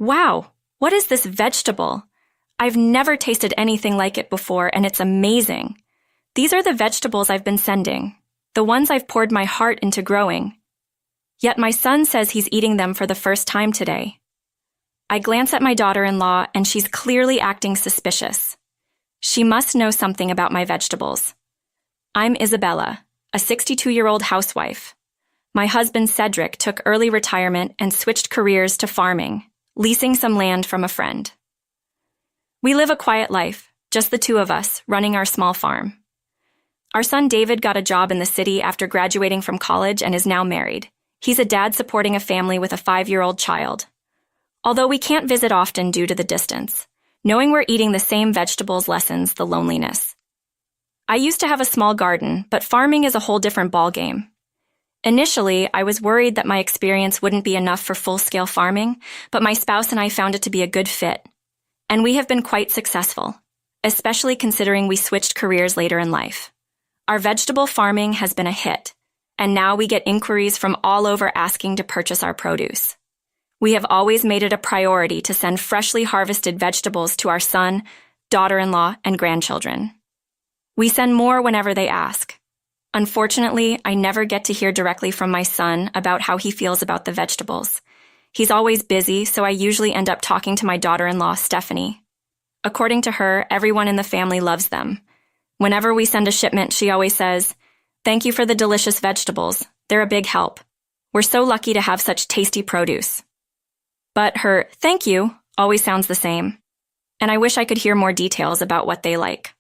Wow, what is this vegetable? I've never tasted anything like it before, and it's amazing. These are the vegetables I've been sending, the ones I've poured my heart into growing. Yet my son says he's eating them for the first time today. I glance at my daughter-in-law, and she's clearly acting suspicious. She must know something about my vegetables. I'm Isabella, a 62-year-old housewife. My husband Cedric took early retirement and switched careers to farming, leasing some land from a friend. We live a quiet life, just the two of us, running our small farm. Our son David got a job in the city after graduating from college and is now married. He's a dad supporting a family with a 5-year-old child. Although we can't visit often due to the distance, knowing we're eating the same vegetables lessens the loneliness. I used to have a small garden, but farming is a whole different ballgame. Initially, I was worried that my experience wouldn't be enough for full-scale farming, but my spouse and I found it to be a good fit. And we have been quite successful, especially considering we switched careers later in life. Our vegetable farming has been a hit, and now we get inquiries from all over asking to purchase our produce. We have always made it a priority to send freshly harvested vegetables to our son, daughter-in-law, and grandchildren. We send more whenever they ask. Unfortunately, I never get to hear directly from my son about how he feels about the vegetables. He's always busy, so I usually end up talking to my daughter-in-law, Stephanie. According to her, everyone in the family loves them. Whenever we send a shipment, she always says, "Thank you for the delicious vegetables. They're a big help. We're so lucky to have such tasty produce." But her "thank you" always sounds the same, and I wish I could hear more details about what they like.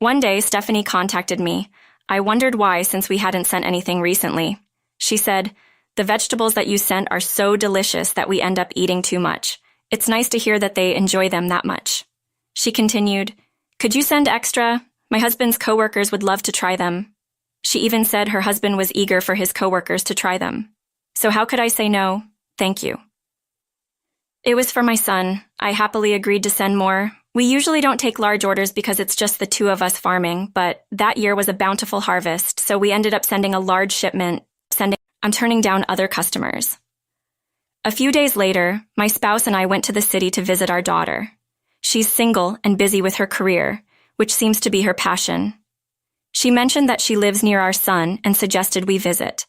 One day, Stephanie contacted me. I wondered why, since we hadn't sent anything recently. She said, "The vegetables that you sent are so delicious that we end up eating too much. It's nice to hear that they enjoy them that much." She continued, "Could you send extra? My husband's coworkers would love to try them." She even said her husband was eager for his coworkers to try them. So how could I say no? Thank you. It was for my son. I happily agreed to send more. We usually don't take large orders because it's just the two of us farming, but that year was a bountiful harvest, so we ended up sending a large shipment. I'm turning down other customers. A few days later, my spouse and I went to the city to visit our daughter. She's single and busy with her career, which seems to be her passion. She mentioned that she lives near our son and suggested we visit.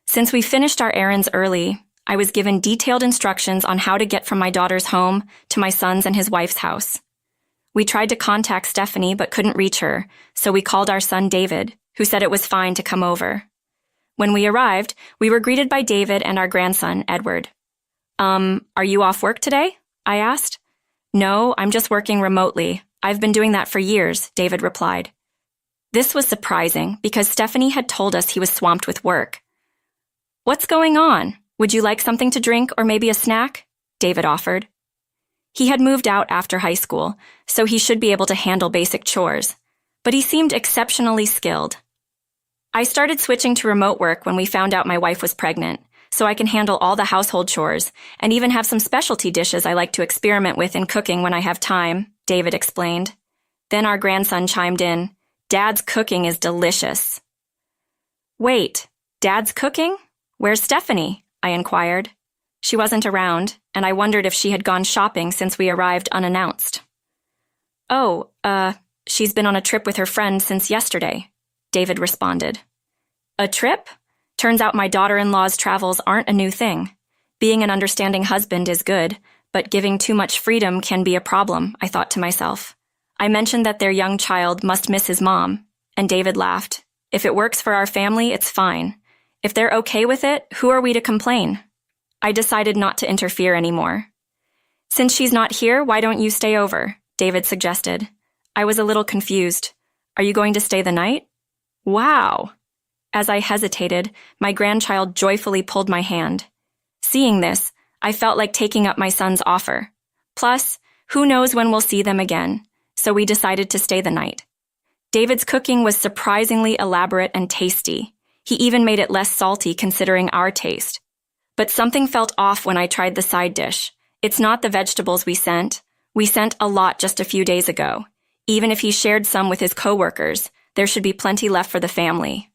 Since we finished our errands early, I was given detailed instructions on how to get from my daughter's home to my son's and his wife's house. We tried to contact Stephanie but couldn't reach her, so we called our son David, who said it was fine to come over. When we arrived, we were greeted by David and our grandson, Edward. Are you off work today?" I asked. "No, I'm just working remotely. I've been doing that for years," David replied. This was surprising because Stephanie had told us he was swamped with work. "What's going on? Would you like something to drink or maybe a snack?" David offered. He had moved out after high school, so he should be able to handle basic chores, but he seemed exceptionally skilled. I started switching to remote work when we found out my wife was pregnant, so I can handle all the household chores and even have some specialty dishes I like to experiment with in cooking when I have time, David explained. Then our grandson chimed in, "Dad's cooking is delicious." "Wait, Dad's cooking? Where's Stephanie?" I inquired. She wasn't around, and I wondered if she had gone shopping since we arrived unannounced. "Oh, she's been on a trip with her friend since yesterday," David responded. "A trip? Turns out my daughter-in-law's travels aren't a new thing. Being an understanding husband is good, but giving too much freedom can be a problem," I thought to myself. I mentioned that their young child must miss his mom, and David laughed. "If it works for our family, it's fine. If they're okay with it, who are we to complain?" I decided not to interfere anymore. "Since she's not here, why don't you stay over?" David suggested. I was a little confused. "Are you going to stay the night?" "Wow!" As I hesitated, my grandchild joyfully pulled my hand. Seeing this, I felt like taking up my son's offer. Plus, who knows when we'll see them again, so we decided to stay the night. David's cooking was surprisingly elaborate and tasty. He even made it less salty considering our taste. But something felt off when I tried the side dish. It's not the vegetables we sent. We sent a lot just a few days ago. Even if he shared some with his coworkers, there should be plenty left for the family.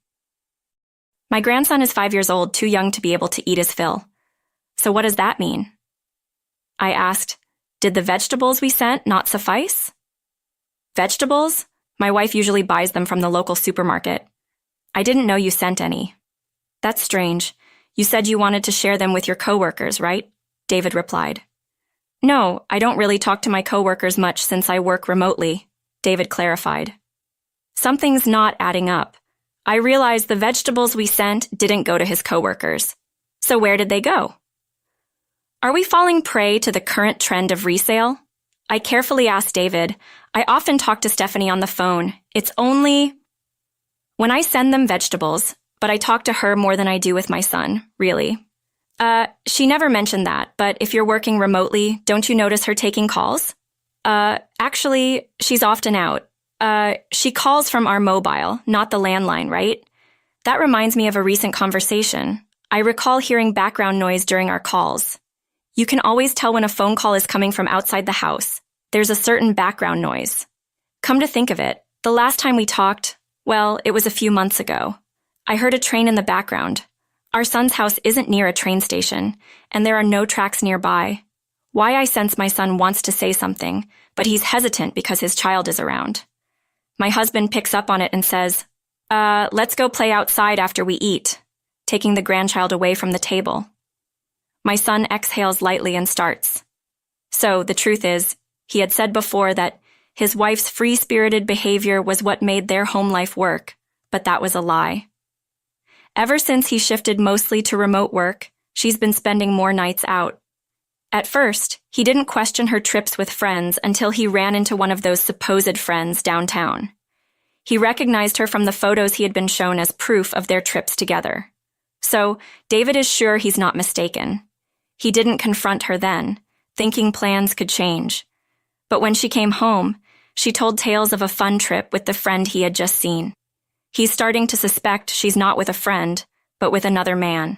My grandson is 5 years old, too young to be able to eat his fill. So what does that mean? I asked, "Did the vegetables we sent not suffice?" "Vegetables? My wife usually buys them from the local supermarket. I didn't know you sent any." "That's strange. You said you wanted to share them with your coworkers, right?" David replied. "No, I don't really talk to my coworkers much since I work remotely," David clarified. Something's not adding up. I realized the vegetables we sent didn't go to his coworkers. So where did they go? Are we falling prey to the current trend of resale? I carefully asked David. I often talk to Stephanie on the phone. It's only when I send them vegetables, but I talk to her more than I do with my son, really. She never mentioned that, but if you're working remotely, don't you notice her taking calls? Actually, she's often out. She calls from our mobile, not the landline, right? That reminds me of a recent conversation. I recall hearing background noise during our calls. You can always tell when a phone call is coming from outside the house. There's a certain background noise. Come to think of it, the last time we talked, well, it was a few months ago. I heard a train in the background. Our son's house isn't near a train station, and there are no tracks nearby. Why I sense my son wants to say something, but he's hesitant because his child is around. My husband picks up on it and says, let's go play outside after we eat, taking the grandchild away from the table. My son exhales lightly and starts. So, the truth is, he had said before that his wife's free-spirited behavior was what made their home life work, but that was a lie. Ever since he shifted mostly to remote work, she's been spending more nights out. At first, he didn't question her trips with friends until he ran into one of those supposed friends downtown. He recognized her from the photos he had been shown as proof of their trips together. So, David is sure he's not mistaken. He didn't confront her then, thinking plans could change. But when she came home, she told tales of a fun trip with the friend he had just seen. He's starting to suspect she's not with a friend, but with another man.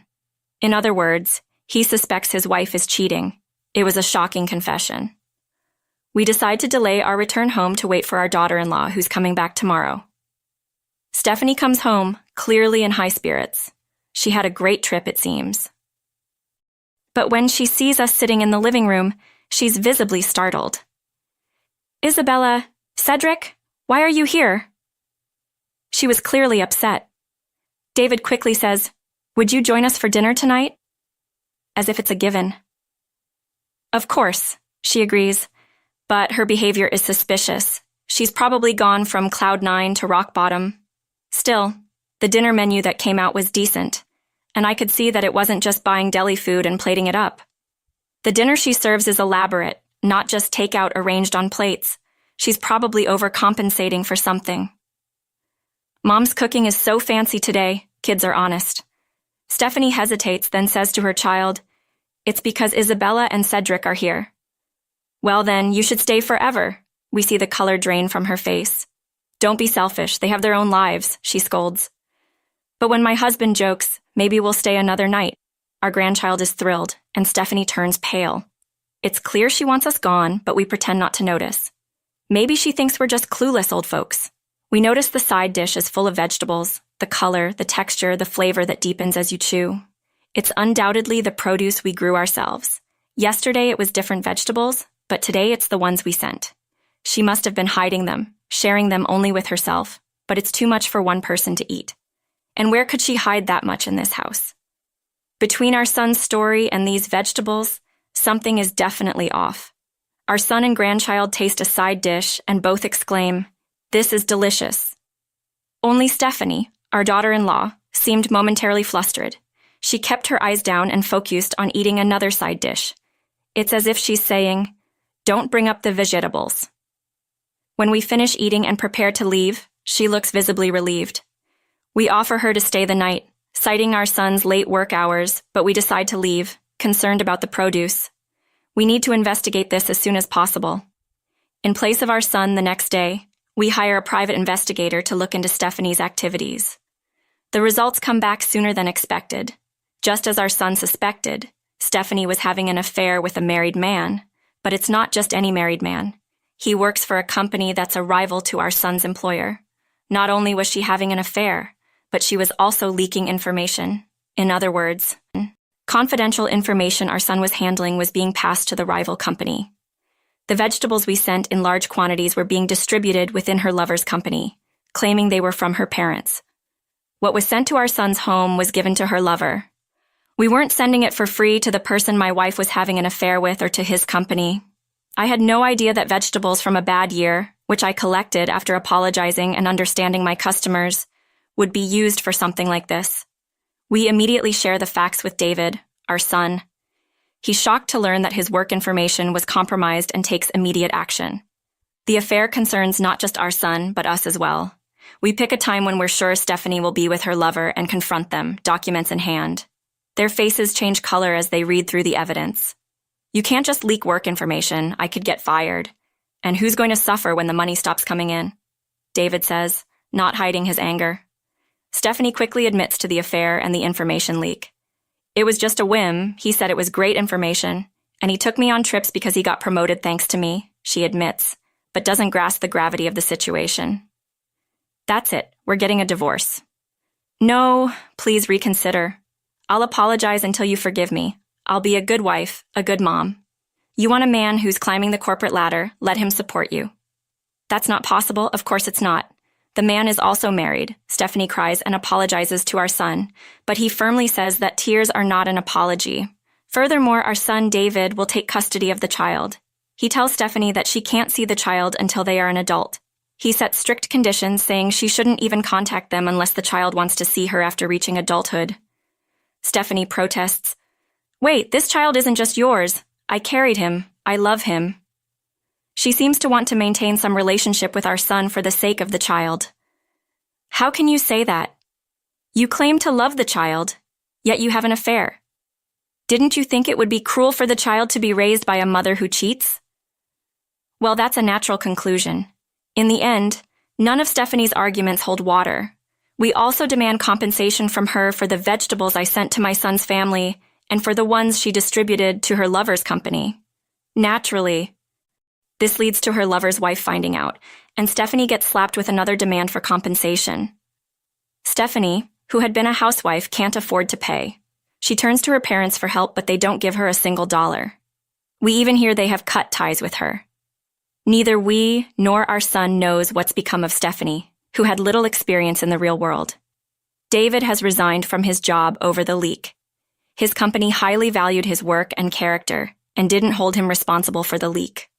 In other words, he suspects his wife is cheating. It was a shocking confession. We decide to delay our return home to wait for our daughter-in-law, who's coming back tomorrow. Stephanie comes home, clearly in high spirits. She had a great trip, it seems. But when she sees us sitting in the living room, she's visibly startled. "Isabella, Cedric, why are you here?" She was clearly upset. David quickly says, "Would you join us for dinner tonight?" As if it's a given. "Of course," she agrees, but her behavior is suspicious. She's probably gone from cloud 9 to rock bottom. Still, the dinner menu that came out was decent, and I could see that it wasn't just buying deli food and plating it up. The dinner she serves is elaborate, not just takeout arranged on plates. She's probably overcompensating for something. Mom's cooking is so fancy today, kids are honest. Stephanie hesitates, then says to her child, "It's because Isabella and Cedric are here." "Well then, you should stay forever." We see the color drain from her face. "Don't be selfish, they have their own lives," she scolds. But when my husband jokes, "Maybe we'll stay another night," our grandchild is thrilled, and Stephanie turns pale. It's clear she wants us gone, but we pretend not to notice. Maybe she thinks we're just clueless old folks. We notice the side dish is full of vegetables, the color, the texture, the flavor that deepens as you chew. It's undoubtedly the produce we grew ourselves. Yesterday it was different vegetables, but today it's the ones we sent. She must have been hiding them, sharing them only with herself, but it's too much for one person to eat. And where could she hide that much in this house? Between our son's story and these vegetables, something is definitely off. Our son and grandchild taste a side dish and both exclaim, "This is delicious." Only Stephanie, our daughter-in-law, seemed momentarily flustered. She kept her eyes down and focused on eating another side dish. It's as if she's saying, "Don't bring up the vegetables." When we finish eating and prepare to leave, she looks visibly relieved. We offer her to stay the night, citing our son's late work hours, but we decide to leave, concerned about the produce. We need to investigate this as soon as possible. In place of our son the next day, we hire a private investigator to look into Stephanie's activities. The results come back sooner than expected. Just as our son suspected, Stephanie was having an affair with a married man, but it's not just any married man. He works for a company that's a rival to our son's employer. Not only was she having an affair, but she was also leaking information. In other words, Confidential information our son was handling was being passed to the rival company. The vegetables we sent in large quantities were being distributed within her lover's company, claiming they were from her parents. What was sent to our son's home was given to her lover. We weren't sending it for free to the person my wife was having an affair with or to his company. I had no idea that vegetables from a bad year, which I collected after apologizing and understanding my customers, would be used for something like this. We immediately share the facts with David, our son. He's shocked to learn that his work information was compromised and takes immediate action. The affair concerns not just our son, but us as well. We pick a time when we're sure Stephanie will be with her lover and confront them, documents in hand. Their faces change color as they read through the evidence. You can't just leak work information. I could get fired. And who's going to suffer when the money stops coming in? David says, not hiding his anger. Stephanie quickly admits to the affair and the information leak. It was just a whim. He said it was great information, and he took me on trips because he got promoted thanks to me, she admits, but doesn't grasp the gravity of the situation. That's it. We're getting a divorce. No, please reconsider. I'll apologize until you forgive me. I'll be a good wife, a good mom. You want a man who's climbing the corporate ladder, let him support you. That's not possible. Of course it's not. The man is also married, Stephanie cries and apologizes to our son, but he firmly says that tears are not an apology. Furthermore, our son David will take custody of the child. He tells Stephanie that she can't see the child until they are an adult. He sets strict conditions, saying she shouldn't even contact them unless the child wants to see her after reaching adulthood. Stephanie protests, "Wait, this child isn't just yours. I carried him. I love him." She seems to want to maintain some relationship with our son for the sake of the child. How can you say that? You claim to love the child, yet you have an affair. Didn't you think it would be cruel for the child to be raised by a mother who cheats? Well, that's a natural conclusion. In the end, none of Stephanie's arguments hold water. We also demand compensation from her for the vegetables I sent to my son's family and for the ones she distributed to her lover's company. Naturally, this leads to her lover's wife finding out, and Stephanie gets slapped with another demand for compensation. Stephanie, who had been a housewife, can't afford to pay. She turns to her parents for help, but they don't give her a single dollar. We even hear they have cut ties with her. Neither we nor our son knows what's become of Stephanie, who had little experience in the real world. David has resigned from his job over the leak. His company highly valued his work and character and didn't hold him responsible for the leak.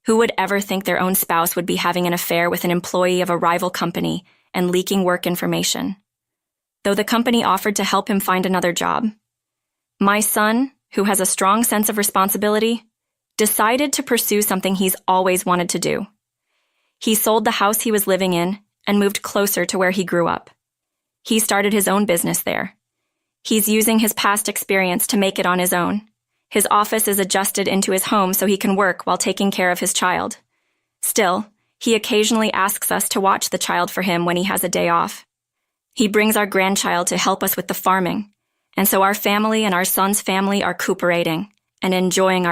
Who would ever think their own spouse would be having an affair with an employee of a rival company and leaking work information? Though the company offered to help him find another job, my son, who has a strong sense of responsibility, decided to pursue something he's always wanted to do. He sold the house he was living in and moved closer to where he grew up. He started his own business there. He's using his past experience to make it on his own. His office is adjusted into his home so he can work while taking care of his child. Still, he occasionally asks us to watch the child for him when he has a day off. He brings our grandchild to help us with the farming, and so our family and our son's family are cooperating and enjoying our